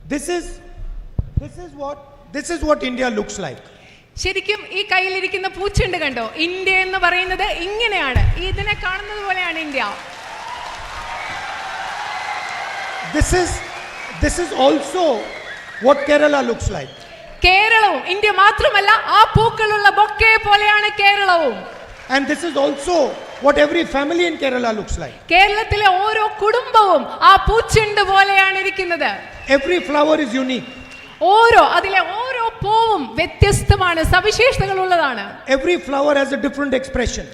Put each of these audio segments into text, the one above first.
This is what India looks like. ശരിക്കും ഈ കയ്യിലിരിക്കുന്ന പൂച്ചെണ്ട് കണ്ടോ? ഇന്ത്യ എന്ന് പറയുന്നത് ഇങ്ങനെയാണ്. ഇതിനെ കാണുന്നത് പോലെയാണ് India. This is also what Kerala looks like. കേരളവും ഇന്ത്യ മാത്രമല്ല, ആ പൂക്കളുള്ള ബൊക്കെ പോലെയാണ് കേരളവും. And this is also what every family in Kerala looks like. കേരളത്തിലെ ഓരോ കുടുംബവും ആ പൂച്ചെണ്ട് പോലെയാണ് ഇരിക്കുന്നത്. Every flower is unique. അതിലെ ഓരോ പൂവും വ്യത്യസ്തമാണ്, സവിശേഷതകളുള്ളതാണ്. Every flower has a different expression.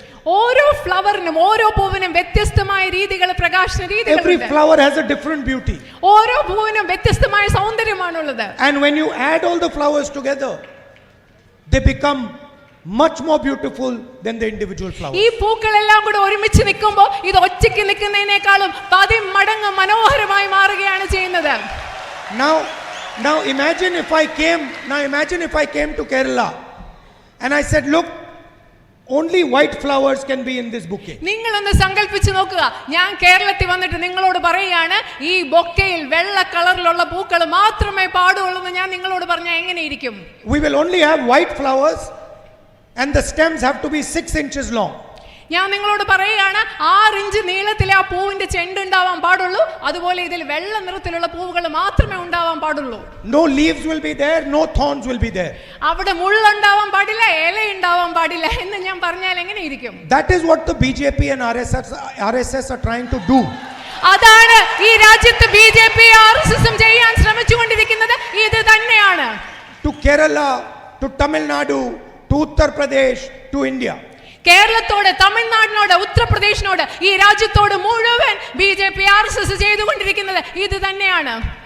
ഓരോ ഫ്ലവറിനും ഓരോ പൂവിനും വ്യത്യസ്തമായ രീതികൾ, പ്രകാശന രീതികൾ. Every flower has a different beauty. ഓരോ പൂവിനും വ്യത്യസ്തമായ സൗന്ദര്യമാണുള്ളത്. And when you add all the flowers together, they become much more beautiful than the individual flowers. ഈ പൂക്കളെല്ലാം കൂടെ ഒരുമിച്ച് നിൽക്കുമ്പോൾ ഇത് ഒറ്റയ്ക്ക് നിൽക്കുന്നതിനേക്കാളും 10 മടങ്ങ് മനോഹരമായി മാറുകയാണ് ചെയ്യുന്നത്. Now imagine if I came to Kerala and I said, look, only white flowers can be in this bouquet. നിങ്ങളൊന്ന് സങ്കൽപ്പിച്ച് നോക്കുക, ഞാൻ കേരളത്തിൽ വന്നിട്ട് നിങ്ങളോട് പറയുകയാണ് ഈ ബൊക്കയിൽ വെള്ള കളറിലുള്ള പൂക്കൾ മാത്രമേ പാടുള്ളൂ എന്ന് ഞാൻ നിങ്ങളോട് പറഞ്ഞാൽ എങ്ങനെയിരിക്കും? We will only have white flowers and the stems have to be 6 inches long. ഞാൻ നിങ്ങളോട് പറയുകയാണ് 6 ഇഞ്ച് നീളത്തിലെ ആ പൂവിന്റെ ചെണ്ട് ഉണ്ടാവാൻ പാടുള്ളൂ. അതുപോലെ ഇതിൽ വെള്ള നിറത്തിലുള്ള പൂവുകൾ മാത്രമേ ഉണ്ടാവാൻ പാടുള്ളൂ. No leaves will be there, no thorns will be there. അവിടെ മുള്ളുണ്ടാവാൻ പാടില്ല, ഇല ഉണ്ടാവാൻ പാടില്ല എന്ന് ഞാൻ പറഞ്ഞാൽ എങ്ങനെയിരിക്കും? That is what the BJP and RSS are trying to do. അതാണ് ഈ രാജ്യത്ത് BJP RSSും ചെയ്യാൻ ശ്രമിച്ചുകൊണ്ടിരിക്കുന്നത്. ഇത് തന്നെയാണ്. To Kerala, to Tamil Nadu, to Uttar Pradesh, to India. കേരളത്തോട്, തമിഴ്നാടിനോട്, ഉത്തർപ്രദേശിനോട്, ഈ രാജ്യത്തോട് മുഴുവൻ BJP RSS ചെയ്തുകൊണ്ടിരിക്കുന്നത് ഇത് തന്നെയാണ്.